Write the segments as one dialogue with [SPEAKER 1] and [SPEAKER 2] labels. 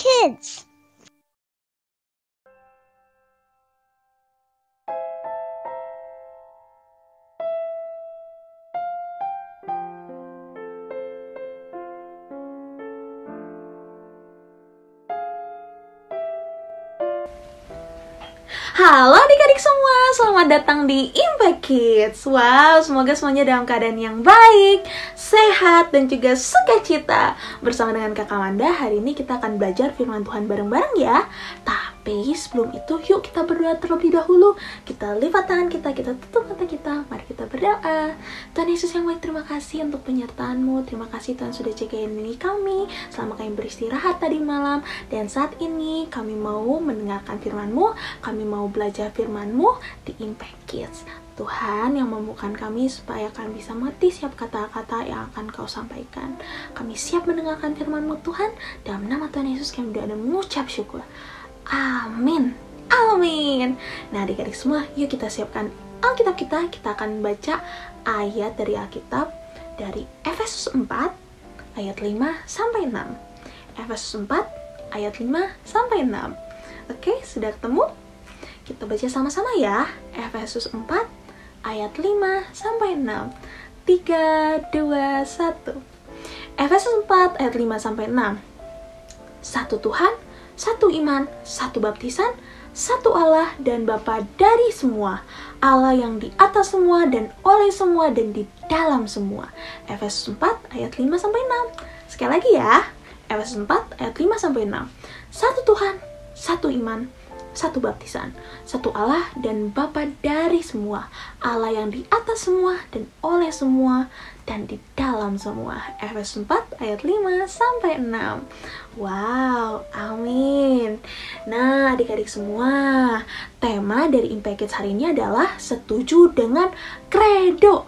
[SPEAKER 1] Kids.
[SPEAKER 2] Halo adik-adik semua, selamat datang di Impact Kids. Wow, semoga semuanya dalam keadaan yang baik, sehat, dan juga sukacita. Bersama dengan Kakak Wanda, hari ini kita akan belajar firman Tuhan bareng-bareng ya. Tapi sebelum itu, yuk kita berdoa terlebih dahulu. Kita lipat tangan kita tutup mata kita. Mari kita berdoa. Tuhan Yesus yang baik, terima kasih untuk penyertaan-Mu. Terima kasih Tuhan sudah jagain kami selama kami beristirahat tadi malam. Dan saat ini kami mau mendengarkan firman-Mu, kami mau belajar firman-Mu di Impact Kids. Tuhan yang membukakan kami supaya kami bisa mengerti setiap kata-kata yang akan Kau sampaikan. Kami siap mendengarkan firman-Mu Tuhan. Dalam nama Tuhan Yesus kami berdoa dan mengucap syukur. Amin. Amin. Nah adik-adik semua, yuk kita siapkan Alkitab kita. Kita akan baca ayat dari Alkitab dari Efesus 4 ayat 5 sampai 6. Efesus 4 ayat 5 sampai 6. Oke, sudah ketemu? Kita baca sama-sama ya. Efesus 4 ayat 5 sampai 6. 3, 2, 1. Efesus 4 ayat 5 sampai 6. Satu Tuhan, satu iman, satu baptisan, satu Allah dan Bapa dari semua, Allah yang di atas semua dan oleh semua dan di dalam semua. Efesus 4 ayat 5 sampai 6. Sekali lagi ya. Efesus 4 ayat 5 sampai 6. Satu Tuhan, satu iman, satu baptisan, satu Allah dan Bapa dari semua, Allah yang di atas semua dan oleh semua dan di dalam semua. Efesus 4 ayat 5 sampai 6. Wow, amin. Nah, adik-adik semua, tema dari Impact Kids hari ini adalah setuju dengan kredo.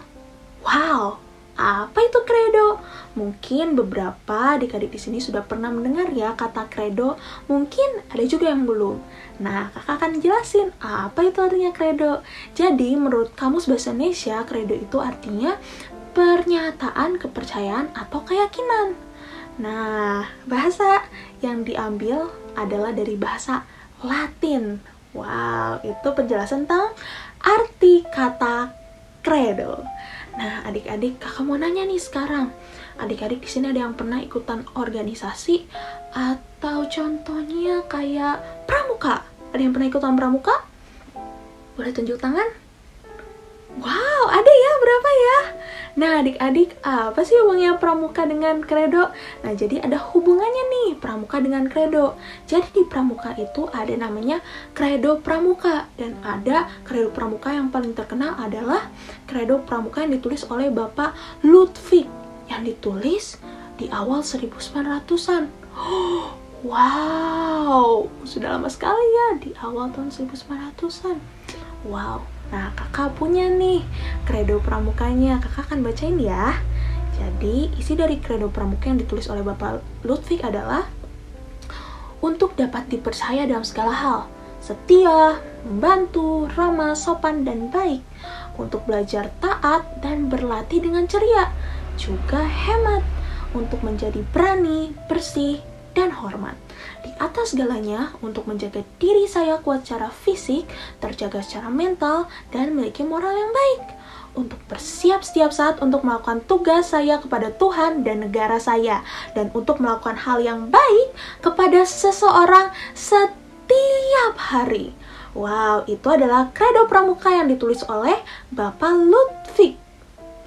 [SPEAKER 2] Wow, apa itu kredo? Mungkin beberapa adik-adik di sini sudah pernah mendengar ya kata kredo, mungkin ada juga yang belum. Nah, kakak akan jelasin apa itu artinya kredo. Jadi, menurut Kamus Bahasa Indonesia, kredo itu artinya pernyataan kepercayaan atau keyakinan. Nah, bahasa yang diambil adalah dari bahasa Latin. Wow, itu penjelasan tentang arti kata kredo. Nah, adik-adik, kakak mau nanya nih sekarang. Adik-adik di sini ada yang pernah ikutan organisasi atau contohnya kayak pramuka? Ada yang pernah ikutan pramuka? Boleh tunjuk tangan? Wow, ada ya, berapa ya? Nah, adik-adik, apa sih hubungannya pramuka dengan kredo? Nah, jadi ada hubungannya nih, pramuka dengan kredo. Jadi di pramuka itu ada namanya kredo pramuka. Dan ada kredo pramuka yang paling terkenal adalah kredo pramuka yang ditulis oleh Bapak Ludwig. Yang ditulis di awal 1900-an. Wow, sudah lama sekali ya, di awal tahun 1900-an. Wow. Nah, kakak punya nih kredo pramukanya. Kakak akan bacain ya. Jadi, isi dari kredo pramuka yang ditulis oleh Bapak Ludwig adalah untuk dapat dipercaya dalam segala hal, setia, membantu, ramah, sopan, dan baik, untuk belajar taat dan berlatih dengan ceria, juga hemat, untuk menjadi berani, bersih, dan hormat. Di atas segalanya, untuk menjaga diri saya kuat secara fisik, terjaga secara mental, dan memiliki moral yang baik. Untuk bersiap setiap saat untuk melakukan tugas saya kepada Tuhan dan negara saya. Dan untuk melakukan hal yang baik kepada seseorang setiap hari. Wow, itu adalah kredo pramuka yang ditulis oleh Bapak Ludwig.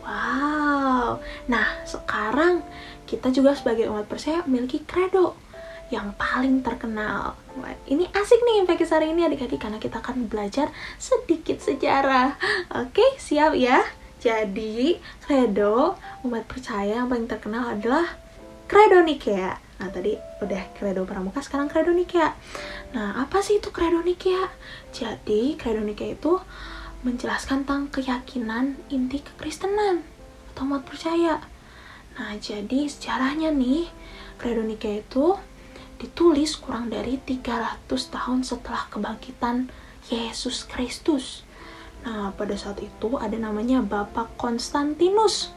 [SPEAKER 2] Wow. Nah, sekarang kita juga sebagai umat percaya memiliki kredo yang paling terkenal. Wah, ini asik nih Impact Kids hari ini adik-adik karena kita akan belajar sedikit sejarah. Oke, siap ya? Jadi, kredo umat percaya yang paling terkenal adalah kredo Nikea. Nah, tadi udah kredo pramuka, sekarang kredo Nikea. Nah, apa sih itu kredo Nikea? Jadi, kredo Nikea itu menjelaskan tentang keyakinan inti kekristenan atau umat percaya. Nah, jadi sejarahnya nih, kredo Nikea itu ditulis kurang dari 300 tahun setelah kebangkitan Yesus Kristus. Nah, pada saat itu ada namanya Bapak Konstantinus.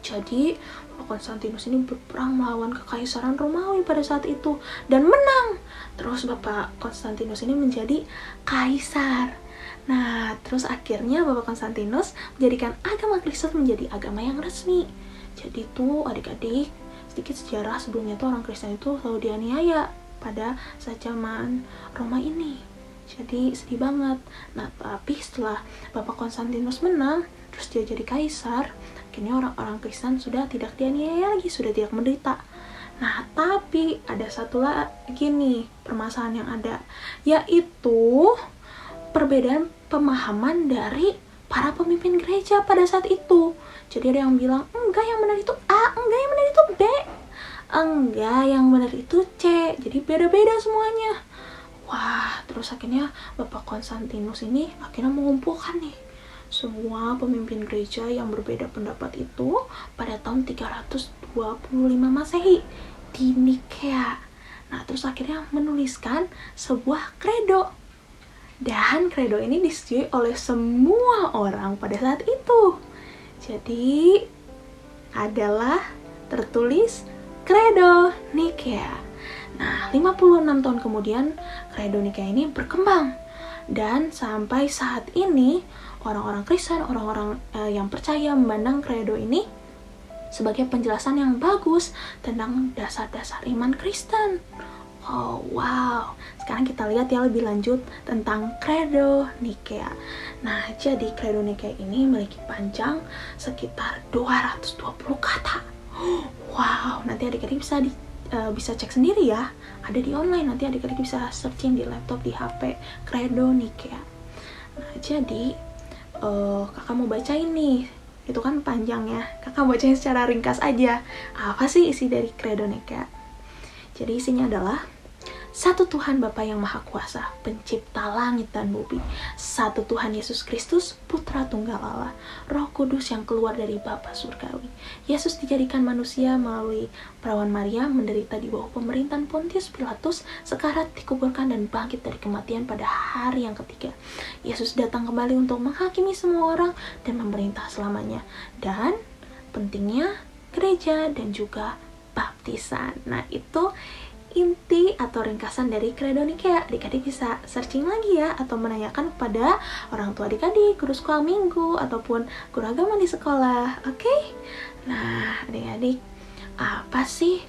[SPEAKER 2] Jadi Papa Konstantinus ini berperang melawan kekaisaran Romawi pada saat itu dan menang. Terus Bapak Konstantinus ini menjadi kaisar. Nah, terus akhirnya Bapak Konstantinus menjadikan agama Kristen menjadi agama yang resmi. Jadi tuh adik-adik, sedikit sejarah sebelumnya tuh orang Kristen itu selalu dianiaya pada saat zaman Roma ini. Jadi sedih banget. Nah, tapi setelah Bapak Konstantinus menang, terus dia jadi kaisar, akhirnya orang-orang Kristen sudah tidak dianiaya lagi, sudah tidak menderita. Nah, tapi ada satu lagi nih permasalahan yang ada, yaitu perbedaan pemahaman dari para pemimpin gereja pada saat itu. Jadi ada yang bilang, enggak yang benar itu A, enggak yang benar itu B, enggak yang benar itu C. Jadi beda-beda semuanya. Wah, terus akhirnya Bapak Konstantinus ini akhirnya mengumpulkan nih semua pemimpin gereja yang berbeda pendapat itu pada tahun 325 Masehi di Nikea. Nah, terus akhirnya menuliskan sebuah kredo. Dan kredo ini disetujui oleh semua orang pada saat itu. Jadi adalah tertulis kredo Nikea. Nah, 56 tahun kemudian kredo Nikea ini berkembang. Dan sampai saat ini orang-orang Kristen, orang-orang yang percaya memandang kredo ini sebagai penjelasan yang bagus tentang dasar-dasar iman Kristen. Oh wow, sekarang kita lihat ya lebih lanjut tentang kredo Nikea. Nah, jadi kredo Nikea ini memiliki panjang sekitar 220 kata. Wow, nanti adik-adik bisa cek sendiri ya, ada di online, nanti adik-adik bisa searching di laptop, di HP, kredo Nikea. Nah, jadi kakak mau bacain nih, itu kan panjang ya, kakak bacain secara ringkas aja apa sih isi dari kredo Nikea. Jadi isinya adalah: satu Tuhan Bapa yang Maha Kuasa, pencipta langit dan bumi. Satu Tuhan Yesus Kristus, Putra Tunggal Allah, Roh Kudus yang keluar dari Bapa Surgawi. Yesus dijadikan manusia melalui perawan Maria, menderita di bawah pemerintahan Pontius Pilatus, sekarat, dikuburkan dan bangkit dari kematian pada hari yang ketiga. Yesus datang kembali untuk menghakimi semua orang dan memerintah selamanya. Dan pentingnya gereja dan juga baptisan. Nah, itu inti atau ringkasan dari kredo Nikea. Adik-adik bisa searching lagi ya, atau menanyakan kepada orang tua adik-adik, guru sekolah minggu, ataupun guru agama di sekolah. Oke? Nah, adik-adik, apa sih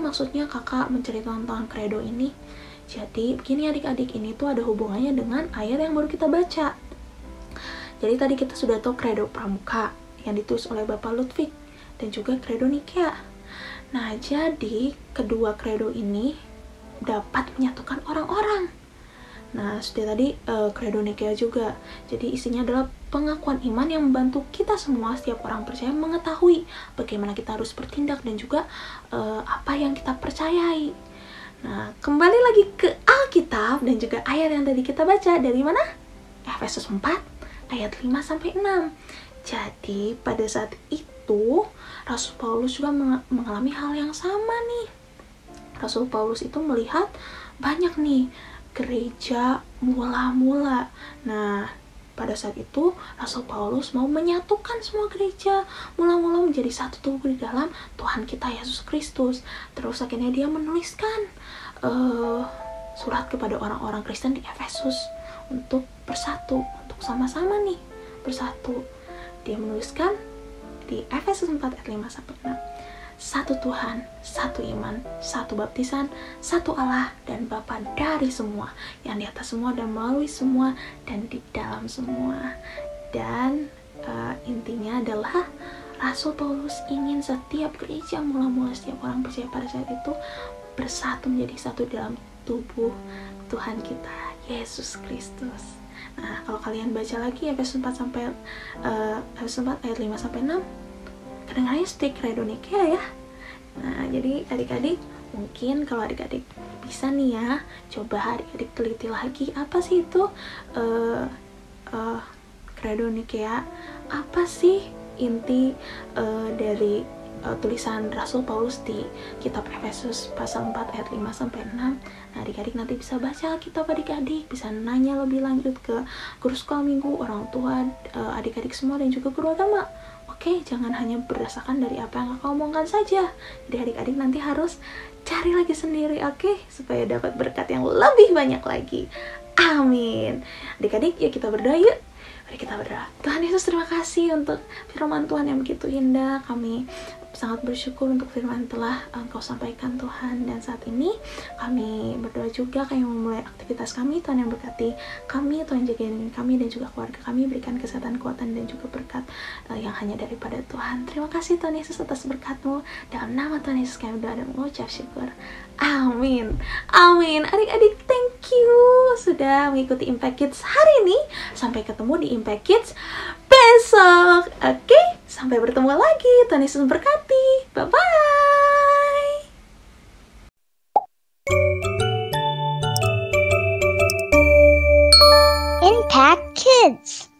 [SPEAKER 2] maksudnya kakak menceritakan tentang kredo ini? Jadi begini adik-adik, ini tuh ada hubungannya dengan ayat yang baru kita baca. Jadi tadi kita sudah tahu kredo pramuka yang ditulis oleh Bapak Ludwig dan juga kredo Nikea. Nah, jadi kedua kredo ini dapat menyatukan orang-orang. Nah, sudah tadi kredo Nikea juga. Jadi isinya adalah pengakuan iman yang membantu kita semua, setiap orang percaya, mengetahui bagaimana kita harus bertindak dan juga apa yang kita percayai. Nah, kembali lagi ke Alkitab dan juga ayat yang tadi kita baca dari mana? Efesus 4 ayat 5-6. Jadi pada saat itu Rasul Paulus juga mengalami hal yang sama nih. Rasul Paulus itu melihat banyak nih gereja mula-mula. Nah, pada saat itu Rasul Paulus mau menyatukan semua gereja mula-mula menjadi satu tubuh di dalam Tuhan kita Yesus Kristus. Terus akhirnya dia menuliskan surat kepada orang-orang Kristen di Efesus untuk bersatu, untuk sama-sama nih bersatu. Dia menuliskan di Efesus 4 ayat 5-6, satu Tuhan, satu iman, satu baptisan, satu Allah dan Bapa dari semua, yang di atas semua dan melalui semua dan di dalam semua. Dan intinya adalah Rasul Paulus ingin setiap gereja mula-mula, setiap orang percaya pada saat itu bersatu menjadi satu dalam tubuh Tuhan kita Yesus Kristus. Nah, kalau kalian baca lagi Efesus 4 ayat 5-6, kedengarannya seperti kredo Nikea ya. Nah, jadi adik-adik, mungkin kalau adik-adik bisa nih ya, coba adik-adik teliti lagi apa sih itu kredo Nikea, apa sih inti dari tulisan Rasul Paulus di kitab Efesus pasal 4 ayat 5-6. Nah, adik-adik nanti bisa baca kitab adik-adik, bisa nanya lebih lanjut ke guru sekolah minggu, orang tua, adik-adik semua dan juga guru agama. Oke, jangan hanya berdasarkan dari apa yang kakak omongkan saja. Jadi adik-adik nanti harus cari lagi sendiri, oke? Supaya dapat berkat yang lebih banyak lagi. Amin. Adik-adik, yuk kita berdoa yuk. Mari kita berdoa. Tuhan Yesus, terima kasih untuk firman Tuhan yang begitu indah. Kami sangat bersyukur untuk firman telah Engkau sampaikan Tuhan. Dan saat ini kami berdoa juga kami memulai aktivitas kami. Tuhan yang berkati kami, Tuhan jagain kami dan juga keluarga kami, berikan kesehatan, kekuatan dan juga berkat yang hanya daripada Tuhan. Terima kasih Tuhan Yesus atas berkat-Mu. Dalam nama Tuhan Yesus kami berdoa dan mengucap syukur. Amin. Amin. Adik-adik, thank you sudah mengikuti Impact Kids hari ini. Sampai ketemu di Impact Kids besok. Oke, sampai bertemu lagi. Tuhan Yesus memberkati. Bye-bye.
[SPEAKER 1] Impact Kids.